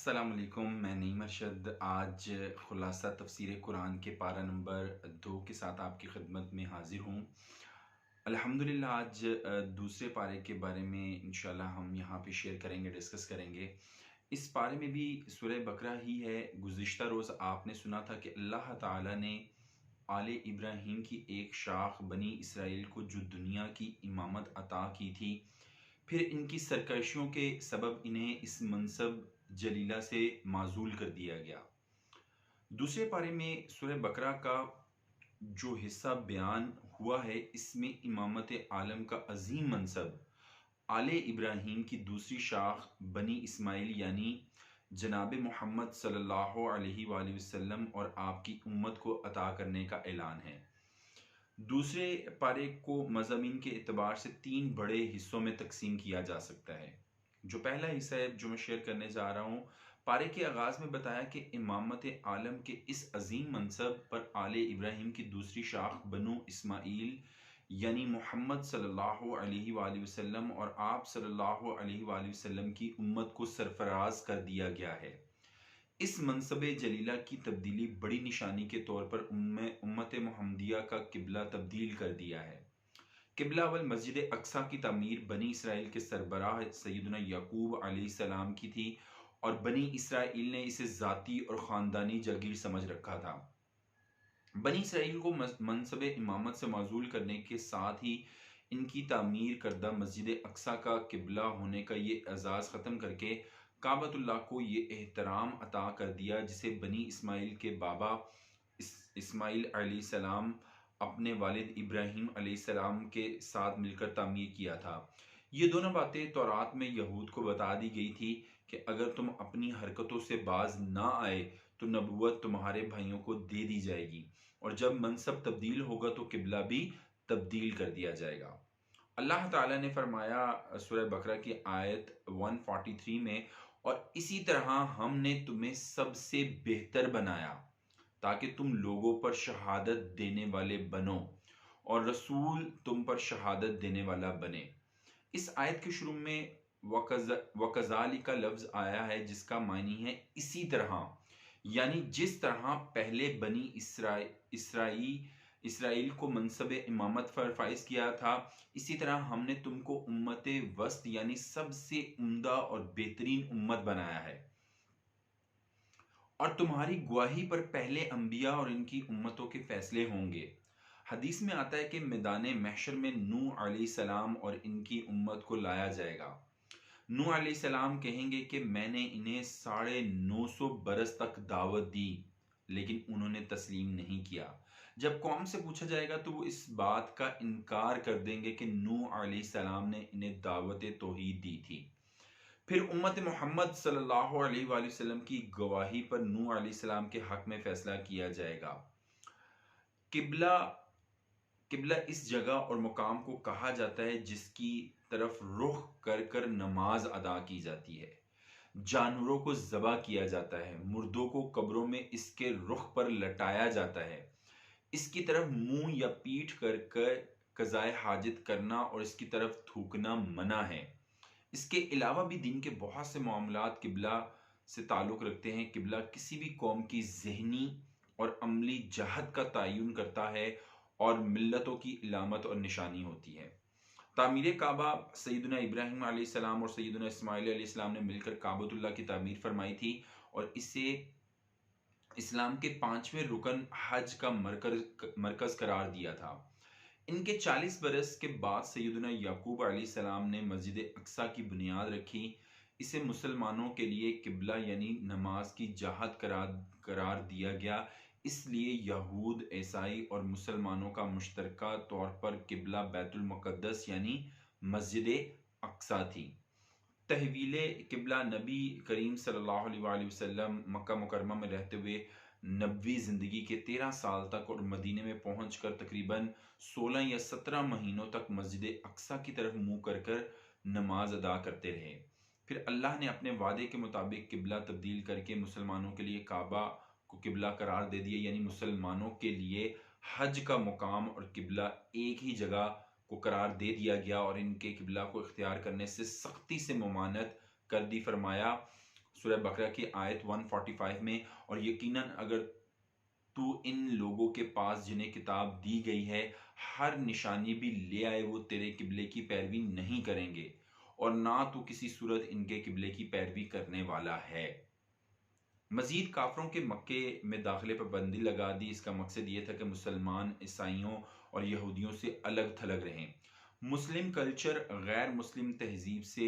السلام علیکم، میں نعیم ارشد آج خلاصہ تفسیر قرآن کے پارہ نمبر 2 کے ساتھ آپ کی خدمت میں حاضر ہوں۔ الحمدللہ آج دوسرے پارے کے بارے میں انشاءاللہ ہم یہاں پہ شیئر کریں گے، ڈسکس کریں گے۔ اس پارے میں بھی سورہ بقرہ ہی ہے۔ گزشتہ روز آپ نے سنا تھا کہ اللہ تعالیٰ نے آل ابراہیم کی ایک شاخ بنی اسرائیل کو جو دنیا کی امامت عطا کی تھی، پھر ان کی سرکشیوں کے سبب انہیں اس منصب جلیلہ سے معزول کر دیا گیا۔ دوسرے پارے میں سورہ بقرہ کا جو حصہ بیان ہوا ہے، اس میں امامت عالم کا عظیم منصب آل ابراہیم کی دوسری شاخ بنی اسماعیل یعنی جناب محمد صلی اللہ علیہ وآلہ وسلم اور آپ کی امت کو عطا کرنے کا اعلان ہے۔ دوسرے پارے کو مضامین کے اعتبار سے 3 بڑے حصوں میں تقسیم کیا جا سکتا ہے۔ جو پہلا حصہ ہے جو میں شیئر کرنے جا رہا ہوں، پارے کے آغاز میں بتایا کہ امامت عالم کے اس عظیم منصب پر آل ابراہیم کی دوسری شاخ بنو اسماعیل یعنی محمد صلی اللہ علیہ وآلہ وسلم اور آپ صلی اللہ علیہ وآلہ وسلم کی امت کو سرفراز کر دیا گیا ہے۔ اس منصب جلیلہ کی تبدیلی بڑی نشانی کے طور پر امت محمدیہ کا قبلہ تبدیل کر دیا ہے۔ قبلہ اول مسجد اقصیٰ کی تعمیر بنی اسرائیل کے سربراہ سیدنا یعقوب علیہ السلام کی تھی اور بنی اسرائیل نے اسے ذاتی اور خاندانی جاگیر سمجھ رکھا تھا۔ بنی اسرائیل کو منصب امامت سے معزول کرنے کے ساتھ ہی ان کی تعمیر کردہ مسجد اقصیٰ کا قبلہ ہونے کا یہ اعزاز ختم کر کے کعبۃ اللہ کو یہ احترام عطا کر دیا جسے بنی اسماعیل کے بابا اسماعیل علیہ السلام اپنے والد ابراہیم علیہ السلام کے ساتھ مل کر تعمیر کیا تھا۔ یہ دونوں باتیں تورات میں یہود کو بتا دی گئی تھی کہ اگر تم اپنی حرکتوں سے باز نہ آئے تو نبوت تمہارے بھائیوں کو دے دی جائے گی، اور جب منصب تبدیل ہوگا تو قبلہ بھی تبدیل کر دیا جائے گا۔ اللہ تعالیٰ نے فرمایا سورہ بقرہ کی آیت 143 میں، اور اسی طرح ہم نے تمہیں سب سے بہتر بنایا تاکہ تم لوگوں پر شہادت دینے والے بنو اور رسول تم پر شہادت دینے والا بنے۔ اس آیت کے شروع میں وَكَذَلِكَ کا لفظ آیا ہے جس کا معنی ہے اسی طرح، یعنی جس طرح پہلے بنی اسرائیل کو منصب امامت پر فائز کیا تھا، اسی طرح ہم نے تم کو امت وسط یعنی سب سے عمدہ اور بہترین امت بنایا ہے، اور تمہاری گواہی پر پہلے انبیاء اور ان کی امتوں کے فیصلے ہوں گے۔ حدیث میں آتا ہے کہ میدان محشر میں نوح علیہ السلام اور ان کی امت کو لایا جائے گا۔ نوح علیہ السلام کہیں گے کہ میں نے انہیں 950 برس تک دعوت دی لیکن انہوں نے تسلیم نہیں کیا۔ جب قوم سے پوچھا جائے گا تو وہ اس بات کا انکار کر دیں گے کہ نوح علیہ السلام نے انہیں دعوت توحید دی تھی۔ پھر امت محمد صلی اللہ علیہ وآلہ وسلم کی گواہی پر نوح علیہ السلام کے حق میں فیصلہ کیا جائے گا۔ قبلہ اس جگہ اور مقام کو کہا جاتا ہے جس کی طرف رخ کر کر نماز ادا کی جاتی ہے، جانوروں کو ذبح کیا جاتا ہے، مردوں کو قبروں میں اس کے رخ پر لٹایا جاتا ہے، اس کی طرف منہ یا پیٹھ کر کے قضائے حاجت کرنا اور اس کی طرف تھوکنا منع ہے۔ اس کے علاوہ بھی دین کے بہت سے معاملات قبلہ سے تعلق رکھتے ہیں۔ قبلہ کسی بھی قوم کی ذہنی اور عملی جہت کا تعین کرتا ہے اور ملتوں کی علامت اور نشانی ہوتی ہے۔ تعمیر کعبہ سیدنا ابراہیم علیہ السلام اور سیدنا اسماعیل علیہ السلام نے مل کر کعبۃ اللہ کی تعمیر فرمائی تھی اور اسے اسلام کے 5ویں رکن حج کا مرکز قرار دیا تھا۔ ان کے 40 برس کے بعد سیدنا یعقوب علیہ السلام نے مسجد اقصیٰ کی بنیاد رکھی۔ اسے مسلمانوں کے لیے قبلہ یعنی نماز کی جہت قرار دیا گیا، اس لیے یہود، عیسائی اور مسلمانوں کا مشترکہ طور پر قبلہ بیت المقدس یعنی مسجد اقصیٰ تھی۔ تحویل قبلہ نبی کریم صلی اللہ علیہ وآلہ وسلم مکہ مکرمہ میں رہتے ہوئے نبوی زندگی کے 13 سال تک اور مدینے میں پہنچ کر تقریباً 16 یا 17 مہینوں تک مسجد اقصیٰ کی طرف منہ کر کر نماز ادا کرتے رہے۔ پھر اللہ نے اپنے وعدے کے مطابق قبلہ تبدیل کر کے مسلمانوں کے لیے کعبہ کو قبلہ قرار دے دیا، یعنی مسلمانوں کے لیے حج کا مقام اور قبلہ ایک ہی جگہ کو قرار دے دیا گیا اور ان کے قبلہ کو اختیار کرنے سے سختی سے ممانعت کر دی۔ فرمایا سورہ بقرہ کی آیت 145 میں، اور یقیناً اگر تو ان لوگوں کے پاس جنہیں کتاب دی گئی ہے ہر نشانی بھی لے آئے، وہ تیرے قبلے کی پیروی نہیں کریں گے، اور نہ تو کسی صورت ان کے قبلے کی پیروی کرنے والا ہے۔ مزید کافروں کے مکے میں داخلے پر بندی لگا دی۔ اس کا مقصد یہ تھا کہ مسلمان عیسائیوں اور یہودیوں سے الگ تھلگ رہیں، مسلم کلچر غیر مسلم تہذیب سے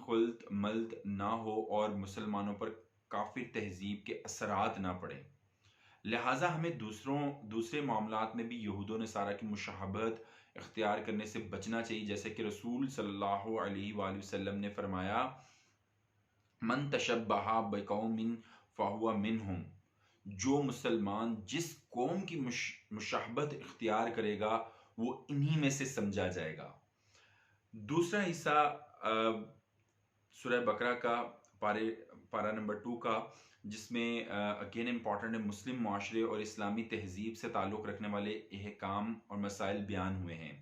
خلط ملط نہ ہو اور مسلمانوں پر کافر تہذیب کے اثرات نہ پڑیں۔ لہٰذا ہمیں دوسرے معاملات میں بھی یہود و نصارہ کی مشابہت اختیار کرنے سے بچنا چاہیے، جیسے کہ رسول صلی اللہ علیہ وآلہ وسلم نے فرمایا، من تشبہ بقوم فہو منہم، جو مسلمان جس قوم کی مشابہت اختیار کرے گا وہ انہی میں سے سمجھا جائے گا۔ دوسرا حصہ سورہ بقرہ کا پارہ نمبر 2 کا، جس میں اگین امپورٹنٹ ہے، مسلم معاشرے اور اسلامی تہذیب سے تعلق رکھنے والے احکام اور مسائل بیان ہوئے ہیں۔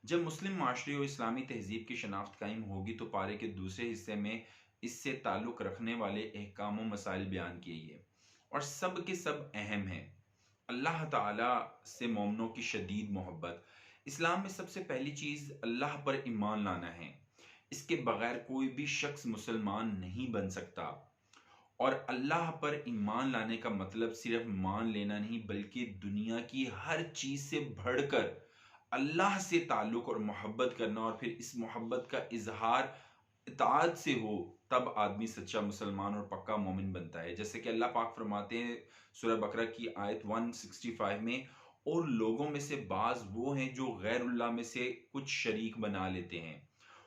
جب مسلم معاشرے اور اسلامی تہذیب کی شناخت قائم ہوگی تو پارے کے دوسرے حصے میں اس سے تعلق رکھنے والے احکام و مسائل بیان کیے گئے، اور سب کے سب اہم ہیں۔ اللہ تعالیٰ سے مومنوں کی شدید محبت۔ اسلام میں سب سے پہلی چیز اللہ پر ایمان لانا ہے، اس کے بغیر کوئی بھی شخص مسلمان نہیں بن سکتا، اور اللہ پر ایمان لانے کا مطلب صرف مان لینا نہیں بلکہ دنیا کی ہر چیز سے بڑھ کر اللہ سے تعلق اور محبت کرنا، اور پھر اس محبت کا اظہار اطاعت سے ہو، تب آدمی سچا مسلمان اور پکا مومن بنتا ہے۔ جیسے کہ اللہ پاک فرماتے ہیں سورہ بقرہ کی آیت 165 میں، اور لوگوں میں سے بعض وہ ہیں جو غیر اللہ میں سے کچھ شریک بنا لیتے ہیں،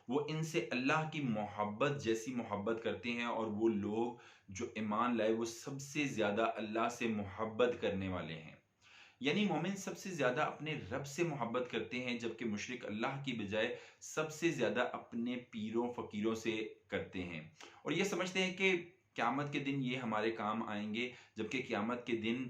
وہ ان سے اللہ کی محبت جیسی محبت کرتے ہیں، اور وہ لوگ جو ایمان لائے وہ سب سے زیادہ اللہ سے محبت کرنے والے ہیں۔ یعنی مومن سب سے زیادہ اپنے رب سے محبت کرتے ہیں، جبکہ مشرک اللہ کی بجائے سب سے زیادہ اپنے پیروں فقیروں سے کرتے ہیں، اور یہ سمجھتے ہیں کہ قیامت کے دن یہ ہمارے کام آئیں گے، جبکہ قیامت کے دن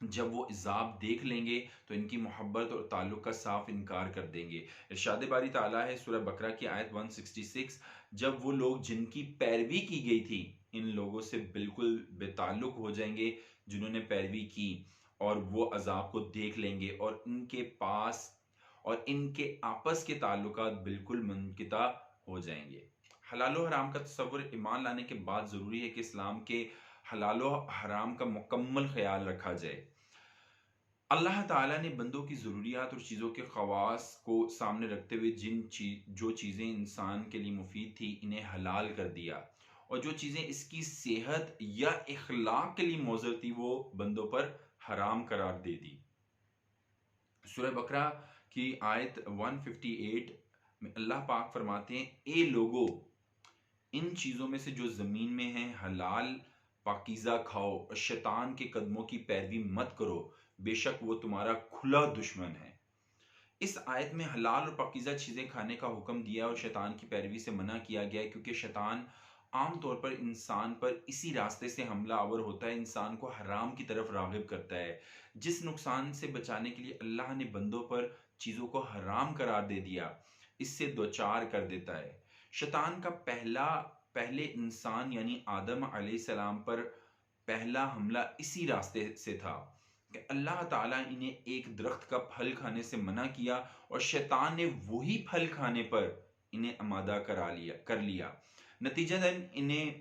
جب وہ عذاب دیکھ لیں گے تو ان کی محبت اور تعلق کا صاف انکار کر دیں گے۔ ارشاد باری تعالیٰ ہے سورہ بقرہ کی آیت 166، جب وہ لوگ جن کی پیروی کی گئی تھی ان لوگوں سے بالکل بے تعلق ہو جائیں گے جنہوں نے پیروی کی، اور وہ عذاب کو دیکھ لیں گے، اور ان کے پاس اور ان کے آپس کے تعلقات بالکل منقطع ہو جائیں گے۔ حلال و حرام کا تصور ایمان لانے کے بعد ضروری ہے کہ اسلام کے حلال و حرام کا مکمل خیال رکھا جائے۔ اللہ تعالیٰ نے بندوں کی ضروریات اور چیزوں کے خواص کو سامنے رکھتے ہوئے جو چیزیں انسان کے لیے مفید تھی انہیں حلال کر دیا، اور جو چیزیں اس کی صحت یا اخلاق کے لیے مضر تھی وہ بندوں پر حرام قرار دے دی۔ سورہ بقرہ کی آیت 158 میں اللہ پاک فرماتے ہیں، اے لوگو، ان چیزوں میں سے جو زمین میں ہیں حلال پاکیزہ کھاؤ، اور شیطان کے قدموں کی پیروی مت کرو، بے شک وہ تمہارا کھلا دشمن ہے۔ اس آیت میں حلال اور پاکیزہ چیزیں کھانے کا حکم دیا اور شیطان کی پیروی سے منع کیا گیا ہے، کیونکہ شیطان عام طور پر انسان پر اسی راستے سے حملہ آور ہوتا ہے، انسان کو حرام کی طرف راغب کرتا ہے۔ جس نقصان سے بچانے کے لیے اللہ نے بندوں پر چیزوں کو حرام قرار دے دیا، اس سے دوچار کر دیتا ہے۔ شیطان کا پہلے انسان یعنی آدم علیہ السلام پر پہلا حملہ اسی راستے سے تھا کہ اللہ تعالیٰ انہیں ایک درخت کا پھل کھانے سے منع کیا، اور شیطان نے وہی پھل کھانے پر انہیں آمادہ کر لیا، نتیجتاً انہیں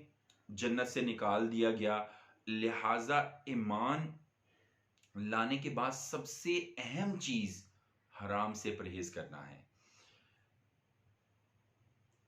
جنت سے نکال دیا گیا۔ لہٰذا ایمان لانے کے بعد سب سے اہم چیز حرام سے پرہیز کرنا ہے۔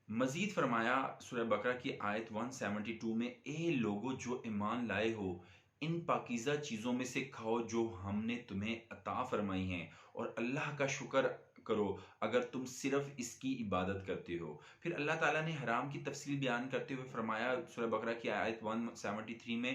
مزید فرمایا سورہ بقرہ کی آیت 172 میں، اے لوگو جو ایمان لائے ہو، ان پاکیزہ چیزوں میں سے کھاؤ جو ہم نے تمہیں عطا فرمائی ہیں، اور اللہ کا شکر کرو اگر تم صرف اس کی عبادت کرتے ہو۔ پھر اللہ تعالیٰ نے حرام کی تفصیل بیان کرتے ہوئے فرمایا سورہ بقرہ کی آیت 173 میں،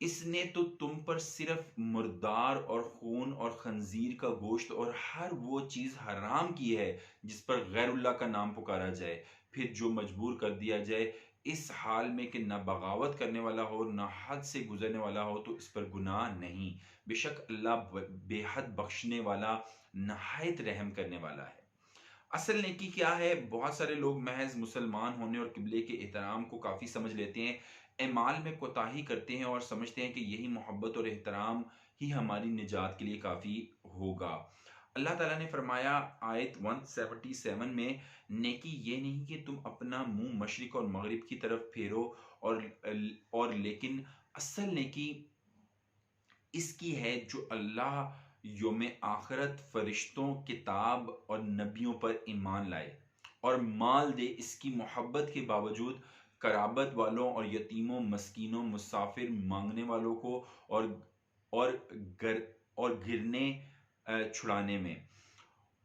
اس نے تو تم پر صرف مردار اور خون اور خنزیر کا گوشت اور ہر وہ چیز حرام کی ہے جس پر غیر اللہ کا نام پکارا جائے، پھر جو مجبور کر دیا جائے اس حال میں کہ نہ بغاوت کرنے والا ہو نہ حد سے گزرنے والا ہو تو اس پر گناہ نہیں، بے شک اللہ بے حد بخشنے والا نہایت رحم کرنے والا ہے۔ اصل نیکی کیا ہے؟ بہت سارے لوگ محض مسلمان ہونے اور قبلے کے احترام کو کافی سمجھ لیتے ہیں، اعمال میں کوتاہی کرتے ہیں اور سمجھتے ہیں کہ یہی محبت اور احترام ہی ہماری نجات کے لیے کافی ہوگا۔ اللہ تعالیٰ نے فرمایا آیت 177 میں، نیکی یہ نہیں کہ تم اپنا منہ مشرق اور مغرب کی طرف پھیرو، اور لیکن اصل نیکی اس کی ہے جو اللہ، یوم آخرت، فرشتوں، کتاب اور نبیوں پر ایمان لائے اور مال دے اس کی محبت کے باوجود قرابت والوں اور یتیموں، مسکینوں، مسافر، مانگنے والوں کو اور گر اور گرنے چھڑانے میں،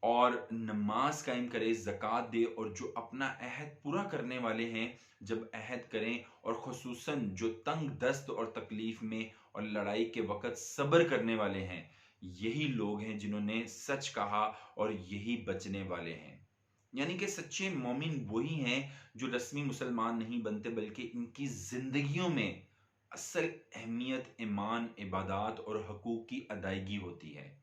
اور نماز قائم کرے، زکوٰۃ دے، اور جو اپنا عہد پورا کرنے والے ہیں جب عہد کریں، اور خصوصاً جو تنگ دست اور تکلیف میں اور لڑائی کے وقت صبر کرنے والے ہیں، یہی لوگ ہیں جنہوں نے سچ کہا اور یہی بچنے والے ہیں۔ یعنی کہ سچے مومن وہی ہیں جو رسمی مسلمان نہیں بنتے، بلکہ ان کی زندگیوں میں اصل اہمیت ایمان، عبادات اور حقوق کی ادائیگی ہوتی ہے۔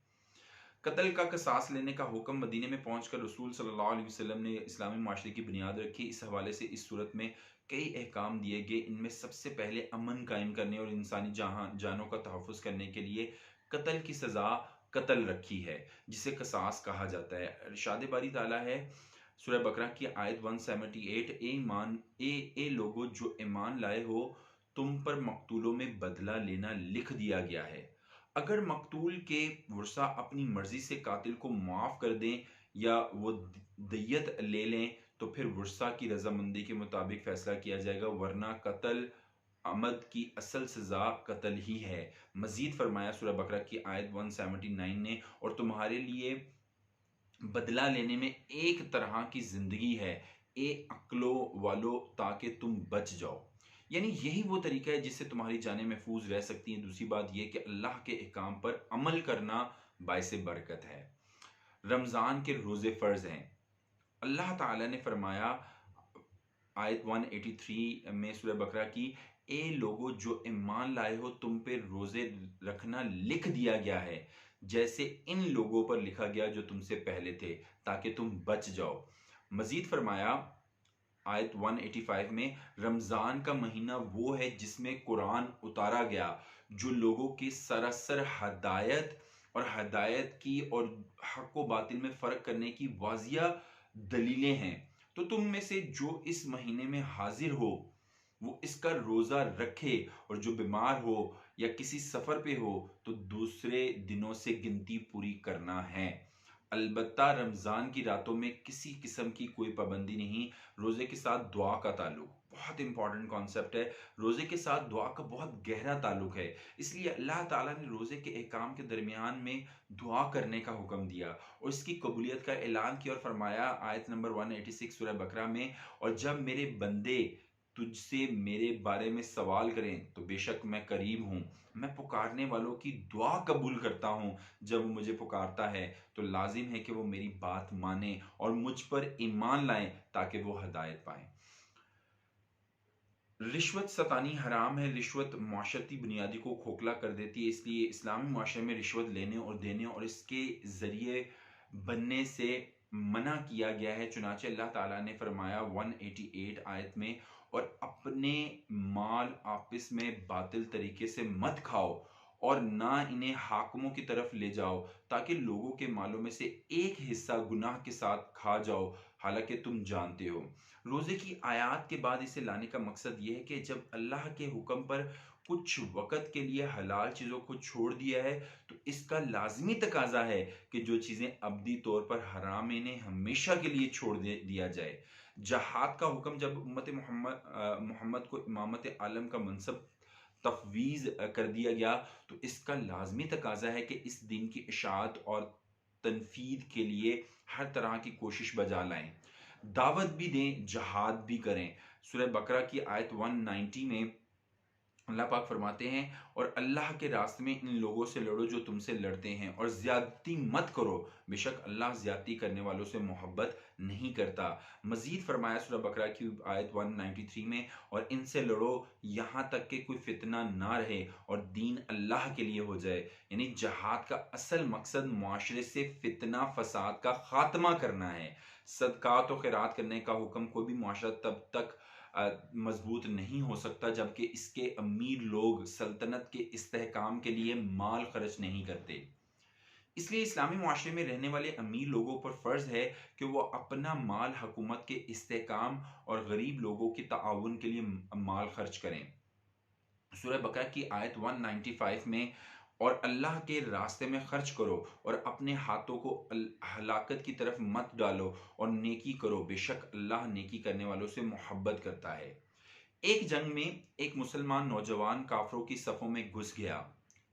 قتل کا قصاص لینے کا حکم مدینے میں پہنچ کر رسول صلی اللہ علیہ وسلم نے اسلامی معاشرے کی بنیاد رکھی۔ اس حوالے سے اس صورت میں کئی احکام دیے گئے، ان میں سب سے پہلے امن قائم کرنے اور انسانی جانوں کا تحفظ کرنے کے لیے قتل کی سزا قتل رکھی ہے، جسے قصاص کہا جاتا ہے۔ ارشاد باری تعالیٰ ہے سورہ بقرہ کی آیت 178، اے لوگو جو ایمان لائے ہو، تم پر مقتولوں میں بدلہ لینا لکھ دیا گیا ہے۔ اگر مقتول کے ورثاء اپنی مرضی سے قاتل کو معاف کر دیں یا وہ دیت لے لیں تو پھر ورثاء کی رضامندی کے مطابق فیصلہ کیا جائے گا، ورنہ قتل عمد کی اصل سزا قتل ہی ہے۔ مزید فرمایا سورہ بقرہ کی آیت 179 نے، اور تمہارے لیے بدلہ لینے میں ایک طرح کی زندگی ہے، اے عقلو والو، تاکہ تم بچ جاؤ۔ یعنی یہی وہ طریقہ ہے جس سے تمہاری جانیں محفوظ رہ سکتی ہیں۔ دوسری بات یہ کہ اللہ کے احکام پر عمل کرنا باعث برکت ہے۔ رمضان کے روزے فرض ہیں۔ اللہ تعالیٰ نے فرمایا آیت 183 میں سورہ بقرہ کی، اے لوگو جو ایمان لائے ہو، تم پہ روزے رکھنا لکھ دیا گیا ہے جیسے ان لوگوں پر لکھا گیا جو تم سے پہلے تھے، تاکہ تم بچ جاؤ۔ مزید فرمایا آیت 185 میں، رمضان کا مہینہ وہ ہے جس میں قرآن اتارا گیا، جو لوگوں کی سراسر ہدایت کی اور حق و باطل میں فرق کرنے کی واضح دلیلیں ہیں۔ تو تم میں سے جو اس مہینے میں حاضر ہو وہ اس کا روزہ رکھے، اور جو بیمار ہو یا کسی سفر پہ ہو تو دوسرے دنوں سے گنتی پوری کرنا ہے۔ البتہ رمضان کی راتوں میں کسی قسم کی کوئی پابندی نہیں۔ روزے کے ساتھ دعا کا تعلق بہت امپورٹنٹ کانسیپٹ ہے۔ روزے کے ساتھ دعا کا بہت گہرا تعلق ہے، اس لیے اللہ تعالیٰ نے روزے کے احکام کے درمیان میں دعا کرنے کا حکم دیا اور اس کی قبولیت کا اعلان کیا، اور فرمایا آیت نمبر 186 سورہ بقرہ میں، اور جب میرے بندے تجھ سے میرے بارے میں سوال کریں تو بے شک میں قریب ہوں، میں پکارنے والوں کی دعا قبول کرتا ہوں۔ جب وہ مجھے پکارتا ہے تو لازم ہے کہ وہ میری بات مانیں اور مجھ پر ایمان لائیں تاکہ وہ ہدایت پائیں۔ رشوت ستانی حرام ہے۔ رشوت معاشرتی بنیادی کو کھوکھلا کر دیتی ہے، اس لیے اسلامی معاشرے میں رشوت لینے اور دینے اور اس کے ذریعے بننے سے منع کیا گیا ہے۔ چنانچہ اللہ تعالیٰ نے فرمایا 188 آیت میں، اور اپنے مال آپس میں باطل طریقے سے مت کھاؤ اور نہ انہیں حاکموں کی طرف لے جاؤ تاکہ لوگوں کے مالوں میں سے ایک حصہ گناہ کے ساتھ کھا جاؤ، حالانکہ تم جانتے ہو۔ روزے کی آیات کے بعد اسے لانے کا مقصد یہ ہے کہ جب اللہ کے حکم پر کچھ وقت کے لیے حلال چیزوں کو چھوڑ دیا ہے تو اس کا لازمی تقاضا ہے کہ جو چیزیں ابدی طور پر حرام ہیں انہیں ہمیشہ کے لیے چھوڑ دیا جائے۔ جہاد کا حکم جب امت محمد کو امامت عالم کا منصب تفویض کر دیا گیا تو اس کا لازمی تقاضا ہے کہ اس دین کی اشاعت اور تنفیذ کے لیے ہر طرح کی کوشش بجا لائیں، دعوت بھی دیں، جہاد بھی کریں۔ سورہ بقرہ کی آیت 190 میں اللہ پاک فرماتے ہیں اور اللہ کے راستے میں ان لوگوں سے لڑو جو تم سے لڑتے ہیں، اور زیادتی مت کرو، بے شک اللہ زیادتی کرنے والوں سے محبت نہیں کرتا۔ مزید فرمایا سورہ بقرہ کی آیت 193 میں، اور ان سے لڑو یہاں تک کہ کوئی فتنہ نہ رہے اور دین اللہ کے لیے ہو جائے۔ یعنی جہاد کا اصل مقصد معاشرے سے فتنہ فساد کا خاتمہ کرنا ہے۔ صدقات و خیرات کرنے کا حکم کوئی بھی معاشرہ تب تک مضبوط نہیں ہو سکتا جبکہ اس کے امیر لوگ سلطنت کے استحکام کے لیے مال خرچ نہیں کرتے۔ اس لیے اسلامی معاشرے میں رہنے والے امیر لوگوں پر فرض ہے کہ وہ اپنا مال حکومت کے استحکام اور غریب لوگوں کی تعاون کے لیے مال خرچ کریں۔ سورہ بقرہ کی آیت 195 میں، اور اللہ کے راستے میں خرچ کرو اور اپنے ہاتھوں کو ہلاکت کی طرف مت ڈالو اور نیکی کرو، بے شک اللہ نیکی کرنے والوں سے محبت کرتا ہے۔ ایک جنگ میں ایک مسلمان نوجوان کافروں کی صفوں میں گھس گیا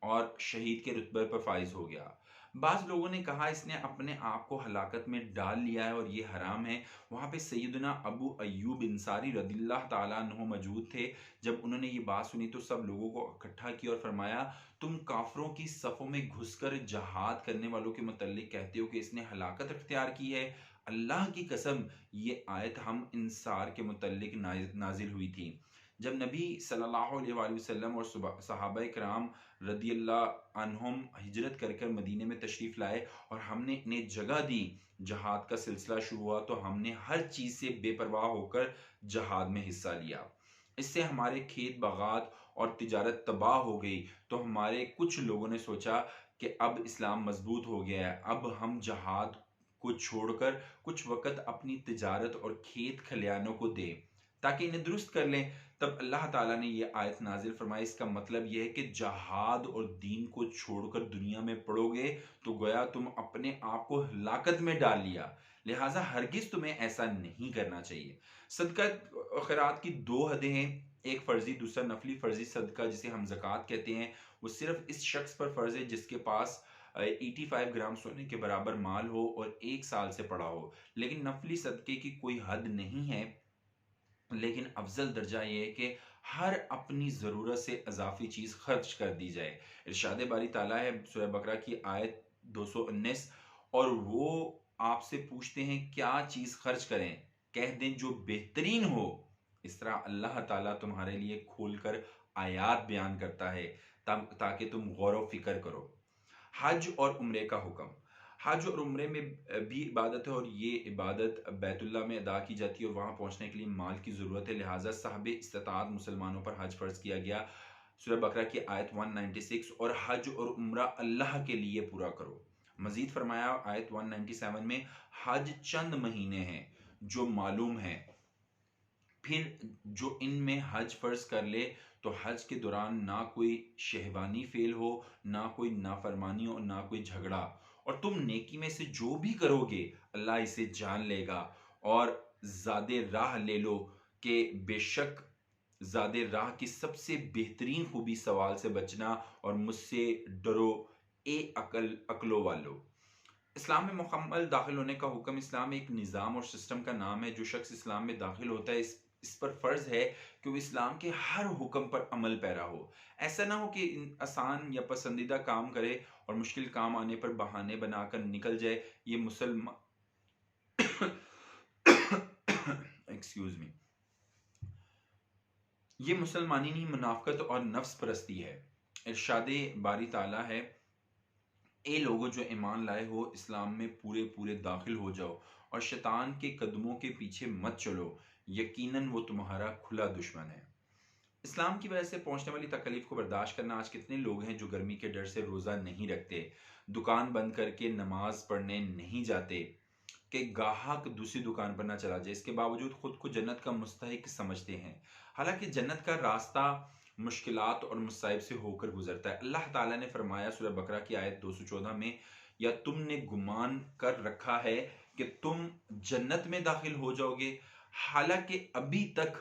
اور شہید کے رتبے پر فائز ہو گیا۔ بعض لوگوں نے کہا اس نے اپنے آپ کو ہلاکت میں ڈال لیا ہے اور یہ حرام ہے۔ وہاں پہ سیدنا ابو ایوب انصاری رضی اللہ تعالیٰ عنہ موجود تھے۔ جب انہوں نے یہ بات سنی تو سب لوگوں کو اکٹھا کیا اور فرمایا، تم کافروں کی صفوں میں گھس کر جہاد کرنے والوں کے متعلق کہتے ہو کہ اس نے ہلاکت اختیار کی ہے؟ اللہ کی قسم، یہ آیت ہم انصار کے متعلق نازل ہوئی تھی جب نبی صلی اللہ علیہ وآلہ وسلم اور صحابہ کرام رضی اللہ عنہم ہجرت کر کر مدینے میں تشریف لائے اور ہم نے انہیں جگہ دی، جہاد کا سلسلہ شروع ہوا تو ہم نے ہر چیز سے بے پرواہ ہو کر جہاد میں حصہ لیا۔ اس سے ہمارے کھیت باغات اور تجارت تباہ ہو گئی تو ہمارے کچھ لوگوں نے سوچا کہ اب اسلام مضبوط ہو گیا ہے، اب ہم جہاد کو چھوڑ کر کچھ وقت اپنی تجارت اور کھیت کھلیانوں کو دیں تاکہ انہیں درست کر لیں۔ تب اللہ تعالیٰ نے یہ آیت نازل فرمائی۔ اس کا مطلب یہ ہے کہ جہاد اور دین کو چھوڑ کر دنیا میں پڑو گے تو گویا تم اپنے آپ کو ہلاکت میں ڈال لیا، لہٰذا ہرگز تمہیں ایسا نہیں کرنا چاہیے۔ صدقہ خیرات کی دو حدیں ہیں، ایک فرضی دوسرا نفلی۔ فرضی صدقہ جسے ہم زکوٰۃ کہتے ہیں وہ صرف اس شخص پر فرض ہے جس کے پاس 85 گرام سونے کے برابر مال ہو اور 1 سال سے پڑا ہو، لیکن نفلی صدقے کی کوئی حد نہیں ہے، لیکن افضل درجہ یہ ہے کہ ہر اپنی ضرورت سے اضافی چیز خرچ کر دی جائے۔ ارشاد باری تعالیٰ ہے سورہ بقرہ کی آیت 219، اور وہ آپ سے پوچھتے ہیں کیا چیز خرچ کریں، کہہ دیں جو بہترین ہو۔ اس طرح اللہ تعالیٰ تمہارے لیے کھول کر آیات بیان کرتا ہے تاکہ تم غور و فکر کرو۔ حج اور عمرے کا حکم۔ حج اور عمرے میں بھی عبادت ہے اور یہ عبادت بیت اللہ میں ادا کی جاتی ہے اور وہاں پہنچنے کے لیے مال کی ضرورت ہے، لہٰذا صاحب استطاعت مسلمانوں پر حج فرض کیا گیا۔ سورہ بقرہ کی آیت 196، اور حج اور عمرہ اللہ کے لیے پورا کرو۔ مزید فرمایا آیت 197 میں، حج چند مہینے ہیں جو معلوم ہیں، پھر جو ان میں حج فرض کر لے تو حج کے دوران نہ کوئی شہوانی فعل ہو، نہ کوئی نافرمانی ہو، نہ کوئی جھگڑا، اور تم نیکی میں سے جو بھی کرو گے اللہ اسے جان لے گا۔ اور زاد راہ لے لو کہ بے شک زاد راہ کی سب سے بہترین خوبی سوال سے بچنا، اور مجھ سے ڈرو اے عقلو والو۔ اسلام میں مکمل داخل ہونے کا حکم۔ اسلام ایک نظام اور سسٹم کا نام ہے۔ جو شخص اسلام میں داخل ہوتا ہے اس پر فرض ہے کہ وہ اسلام کے ہر حکم پر عمل پیرا ہو۔ ایسا نہ ہو کہ آسان یا پسندیدہ کام کرے اور مشکل کام آنے پر بہانے بنا کر نکل جائے۔ یہ ایکسکیوز می، یہ مسلمانی نہیں، منافقت اور نفس پرستی ہے۔ ارشاد باری تعالیٰ ہے، اے لوگو جو ایمان لائے ہو، اسلام میں پورے پورے داخل ہو جاؤ اور شیطان کے قدموں کے پیچھے مت چلو، یقیناً وہ تمہارا کھلا دشمن ہے۔ اسلام کی وجہ سے پہنچنے والی تکلیف کو برداشت کرنا۔ آج کتنے لوگ ہیں جو گرمی کے ڈر سے روزہ نہیں رکھتے، دکان بند کر کے نماز پڑھنے نہیں جاتے کہ گاہک دوسری دکان پر نہ چلا جائے، اس کے باوجود خود کو جنت کا مستحق سمجھتے ہیں، حالانکہ جنت کا راستہ مشکلات اور مصائب سے ہو کر گزرتا ہے۔ اللہ تعالیٰ نے فرمایا سورہ بقرہ کی آیت 214 میں، یا تم نے گمان کر رکھا ہے کہ تم جنت میں داخل ہو جاؤ گے، حالانکہ ابھی تک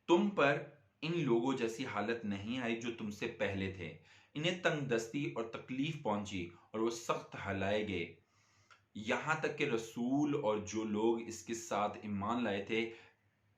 تم پر ان لوگوں جیسی حالت نہیں آئی جو تم سے پہلے تھے، انہیں تنگ دستی اور تکلیف پہنچی اور وہ سخت ہلائے گئے، یہاں تک کہ رسول اور جو لوگ اس کے ساتھ ایمان لائے تھے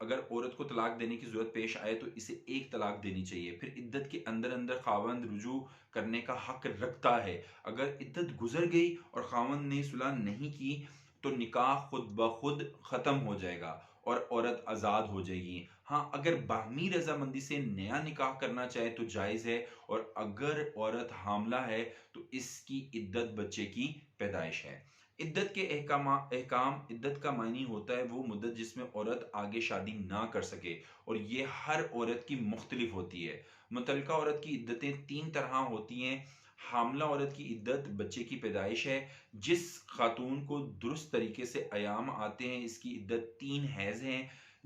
اگر عورت کو طلاق دینے کی ضرورت پیش آئے تو اسے ایک طلاق دینی چاہیے. پھر عدت کے اندر اندر خاوند رجوع کرنے کا حق رکھتا ہے. اگر عدت گزر گئی اور خاوند نے صلح نہیں کی تو نکاح خود بخود ختم ہو جائے گا اور عورت آزاد ہو جائے گی. ہاں اگر باہمی رضامندی سے نیا نکاح کرنا چاہے تو جائز ہے، اور اگر عورت حاملہ ہے تو اس کی عدت بچے کی پیدائش ہے. عدت کے احکام عدت کا معنی ہوتا ہے وہ مدت جس میں عورت آگے شادی نہ کر سکے، اور یہ ہر عورت کی مختلف ہوتی ہے. متعلقہ عورت کی عدتیں تین طرح ہوتی ہیں. حاملہ عورت کی عدت بچے کی پیدائش ہے. جس خاتون کو درست طریقے سے ایام آتے ہیں اس کی عدت 3 حیض ہیں.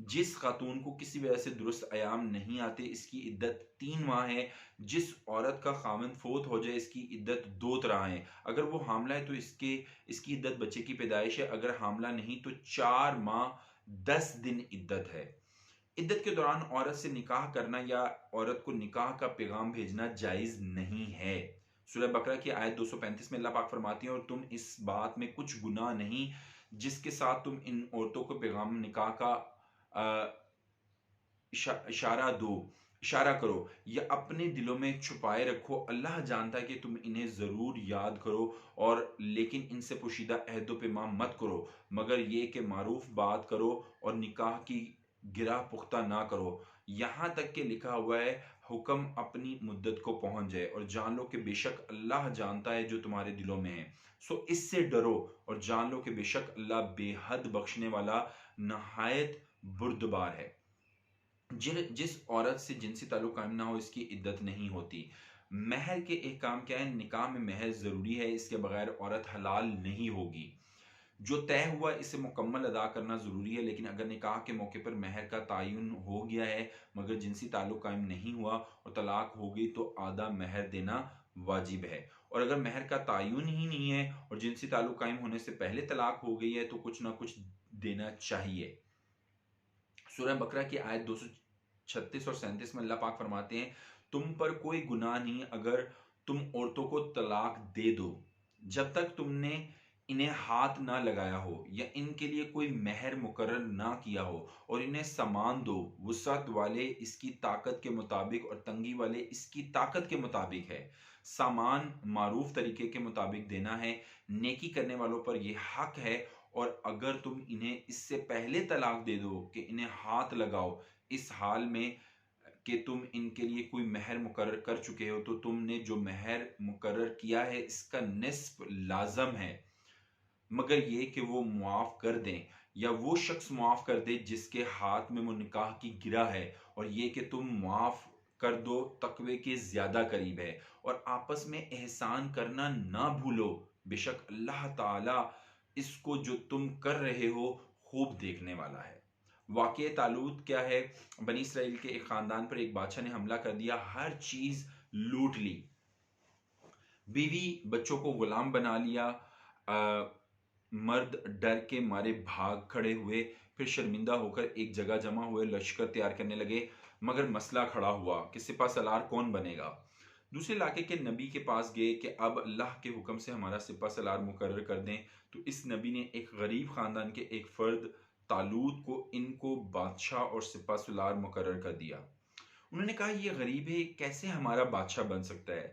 جس خاتون کو کسی وجہ سے درست ایام نہیں آتے اس کی عدت 3 ماہ ہے. جس عورت کا خاوند فوت ہو جائے اس کی عدت 2 طرح ہیں. اگر وہ حاملہ ہے تو اس کی عدت بچے کی پیدائش ہے. اگر حاملہ نہیں تو 4 ماہ 10 دن عدت ہے. عدت کے دوران عورت سے نکاح کرنا یا عورت کو نکاح کا پیغام بھیجنا جائز نہیں ہے. سورہ بقرہ کی آیت 235 میں اللہ پاک فرماتی ہیں اور تم اس بات میں کچھ گناہ نہیں جس کے ساتھ تم ان عورتوں کو پیغام نکاح کا اشارہ کرو یا اپنے دلوں میں چھپائے رکھو. اللہ جانتا ہے کہ تم انہیں ضرور یاد کرو، اور لیکن ان سے پوشیدہ عہد و پیمان مت کرو مگر یہ کہ معروف بات کرو اور نکاح کی گرہ پختہ نہ کرو یہاں تک کہ لکھا ہوا ہے حکم اپنی مدت کو پہنچ جائے. اور جان لو کہ بے شک اللہ جانتا ہے جو تمہارے دلوں میں ہے، سو اس سے ڈرو اور جان لو کہ بے شک اللہ بے حد بخشنے والا نہایت بردبار ہے. جس عورت سے جنسی تعلق قائم نہ ہو اس کی عدت نہیں ہوتی. مہر کے احکام کیا ہے؟ نکاح میں مہر ضروری ہے، اس کے بغیر عورت حلال نہیں ہوگی. جو طے ہوا اسے مکمل ادا کرنا ضروری ہے، لیکن اگر نکاح کے موقع پر مہر کا تعین ہو گیا ہے مگر جنسی تعلق قائم نہیں ہوا اور طلاق ہو گئی تو آدھا مہر دینا واجب ہے. اور اگر مہر کا تعین ہی نہیں ہے اور جنسی تعلق قائم ہونے سے پہلے طلاق ہو گئی ہے تو کچھ نہ کچھ دینا چاہیے. سورہ بقرہ کی آیت 236 اور 37 میں اللہ پاک فرماتے ہیں تم پر کوئی گناہ نہیں اگر تم عورتوں کو طلاق دے دو جب تک تم نے انہیں ہاتھ نہ لگایا ہو یا ان کے لیے کوئی مہر مقرر نہ کیا ہو، اور انہیں سامان دو. وسعت والے اس کی طاقت کے مطابق اور تنگی والے اس کی طاقت کے مطابق ہے. سامان معروف طریقے کے مطابق دینا ہے، نیکی کرنے والوں پر یہ حق ہے. اور اگر تم انہیں اس سے پہلے طلاق دے دو کہ انہیں ہاتھ لگاؤ اس حال میں کہ تم ان کے لیے کوئی مہر مقرر کر چکے ہو تو تم نے جو مہر مقرر کیا ہے اس کا نصف لازم ہے، مگر یہ کہ وہ معاف کر دیں یا وہ شخص معاف کر دے جس کے ہاتھ میں وہ نکاح کی گرہ ہے، اور یہ کہ تم معاف کر دو تقوی کے زیادہ قریب ہے. اور آپس میں احسان کرنا نہ بھولو، بے شک اللہ تعالی اس کو جو تم کر رہے ہو خوب دیکھنے والا ہے. واقعہ طالوت کیا ہے؟ بنی اسرائیل کے ایک خاندان پر ایک بادشاہ نے حملہ کر دیا، ہر چیز لوٹ لی، بیوی بچوں کو غلام بنا لیا. مرد ڈر کے مارے بھاگ کھڑے ہوئے، پھر شرمندہ ہو کر ایک جگہ جمع ہوئے، لشکر تیار کرنے لگے. مگر مسئلہ کھڑا ہوا کہ سپہ سالار کون بنے گا. دوسرے علاقے کے نبی کے پاس گئے کہ اب اللہ کے حکم سے ہمارا سپہ سالار مقرر کر دیں. تو اس نبی نے ایک غریب خاندان کے ایک فرد طالوت کو ان کو بادشاہ اور سپہ سالار مقرر کر دیا. انہوں نے کہا یہ غریب ہے، کیسے ہمارا بادشاہ بن سکتا ہے؟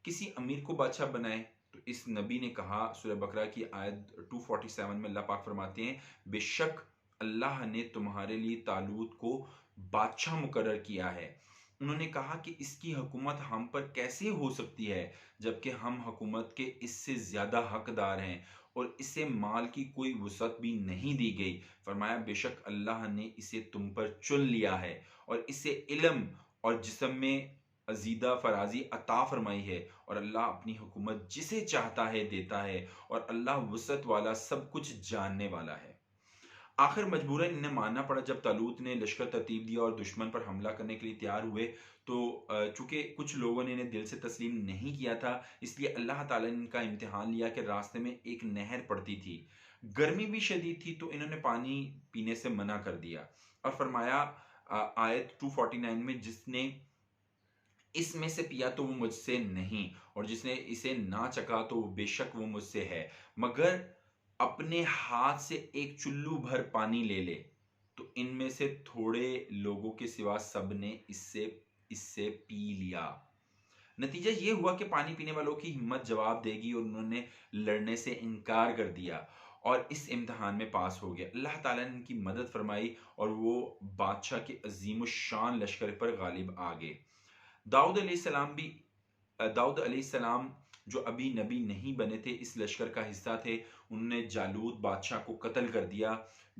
کسی امیر کو بادشاہ بنائے. تو اس نبی نے کہا، سورہ بقرہ کی آیت 247 میں اللہ پاک فرماتے ہیں بے شک اللہ نے تمہارے لیے طالوت کو بادشاہ مقرر کیا ہے. انہوں نے کہا کہ اس کی حکومت ہم پر کیسے ہو سکتی ہے جبکہ ہم حکومت کے اس سے زیادہ حقدار ہیں اور اسے مال کی کوئی وسعت بھی نہیں دی گئی. فرمایا بے شک اللہ نے اسے تم پر چن لیا ہے اور اسے علم اور جسم میں ازیدہ فرازی عطا فرمائی ہے، اور اللہ اپنی حکومت جسے چاہتا ہے دیتا ہے، اور اللہ وسعت والا سب کچھ جاننے والا ہے. آخر مجبوراً انہیں ماننا پڑا. جب طالوت نے لشکر ترتیب دیا اور دشمن پر حملہ کرنے کے لیے تیار ہوئے تو چونکہ کچھ لوگوں نے انہیں دل سے تسلیم نہیں کیا تھا اس لیے اللہ تعالیٰ نے ان کا امتحان لیا کہ راستے میں ایک نہر پڑتی تھی، گرمی بھی شدید تھی تو انہوں نے پانی پینے سے منع کر دیا اور فرمایا آیت 249 میں جس نے اس میں سے پیا تو وہ مجھ سے نہیں، اور جس نے اسے نہ چکھا تو وہ بے شک وہ مجھ سے ہے، مگر اپنے ہاتھ سے ایک چلو بھر پانی لے لے تو ان میں سے تھوڑے لوگوں کے سوا سب نے اس سے پی لیا۔ نتیجہ یہ ہوا کہ پانی پینے والوں کی ہمت جواب دے گی اور انہوں نے لڑنے سے انکار کر دیا اور اس امتحان میں پاس ہو گیا۔ اللہ تعالیٰ نے ان کی مدد فرمائی اور وہ بادشاہ کے عظیم الشان لشکر پر غالب آ گئے۔ داؤد علیہ السلام جو ابھی نبی نہیں بنے تھے اس لشکر کا حصہ تھے۔ انہوں نے جالوت بادشاہ کو قتل کر دیا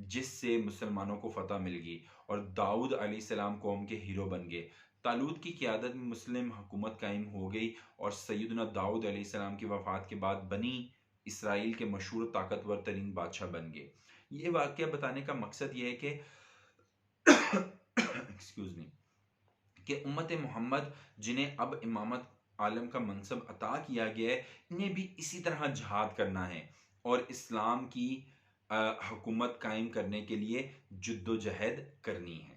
جس سے مسلمانوں کو فتح مل گئی اور داؤد علیہ السلام قوم کے ہیرو بن گئے۔ طالوت کی قیادت میں مسلم حکومت قائم ہو گئی اور سیدنا داؤد علیہ السلام کی وفات کے بعد بنی اسرائیل کے مشہور طاقتور ترین بادشاہ بن گئے۔ یہ واقعہ بتانے کا مقصد یہ ہے کہ ایکسکیوز می کہ امت محمد جنہیں اب امامت عالم کا منصب عطا کیا گیا ہے، انہیں بھی اسی طرح جہاد کرنا ہے اور اسلام کی حکومت قائم کرنے کے لیے جد و جہد کرنی ہے۔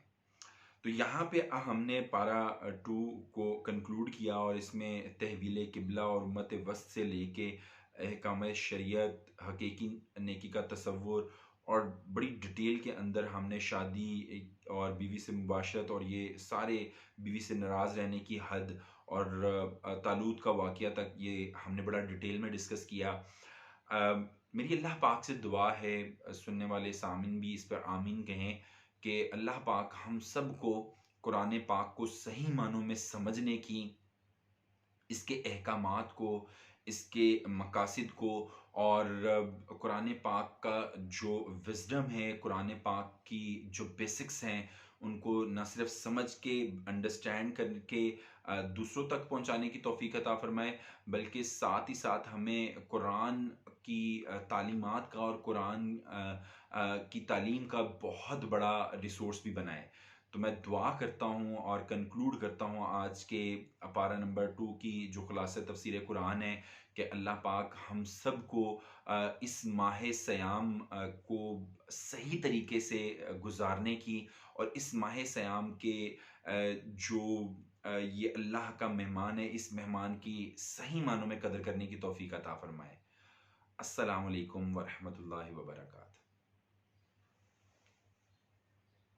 تو یہاں پہ ہم نے پارا 2 کو کنکلوڈ کیا اور اس میں تحویل قبلہ اور امت وسط سے لے کے احکام شریعت، حقیقی نیکی کا تصور اور بڑی ڈیٹیل کے اندر ہم نے شادی اور بیوی سے مباشرت اور یہ سارے بیوی سے ناراض رہنے کی حد اور طالوت کا واقعہ تک یہ ہم نے بڑا ڈیٹیل میں ڈسکس کیا۔ میری اللہ پاک سے دعا ہے، سننے والے سامعین بھی اس پر آمین کہیں، کہ اللہ پاک ہم سب کو قرآن پاک کو صحیح معنوں میں سمجھنے کی، اس کے احکامات کو، اس کے مقاصد کو اور قرآن پاک کا جو وزڈم ہے، قرآن پاک کی جو بیسکس ہیں ان کو نہ صرف سمجھ کے انڈرسٹینڈ کر کے دوسروں تک پہنچانے کی توفیق عطا فرمائے، بلکہ ساتھ ہی ساتھ ہمیں قرآن کی تعلیمات کا اور قرآن کی تعلیم کا بہت بڑا ریسورس بھی بنائے۔ تو میں دعا کرتا ہوں اور کنکلوڈ کرتا ہوں آج کے پارہ نمبر 2 کی جو خلاصہ تفسیر قرآن ہے کہ اللہ پاک ہم سب کو اس ماہ سیام کو صحیح طریقے سے گزارنے کی اور اس ماہ سیام کے جو یہ اللہ کا مہمان ہے اس مہمان کی صحیح معنوں میں قدر کرنے کی توفیق عطا فرمائے۔ السلام علیکم ورحمۃ اللہ وبرکاتہ۔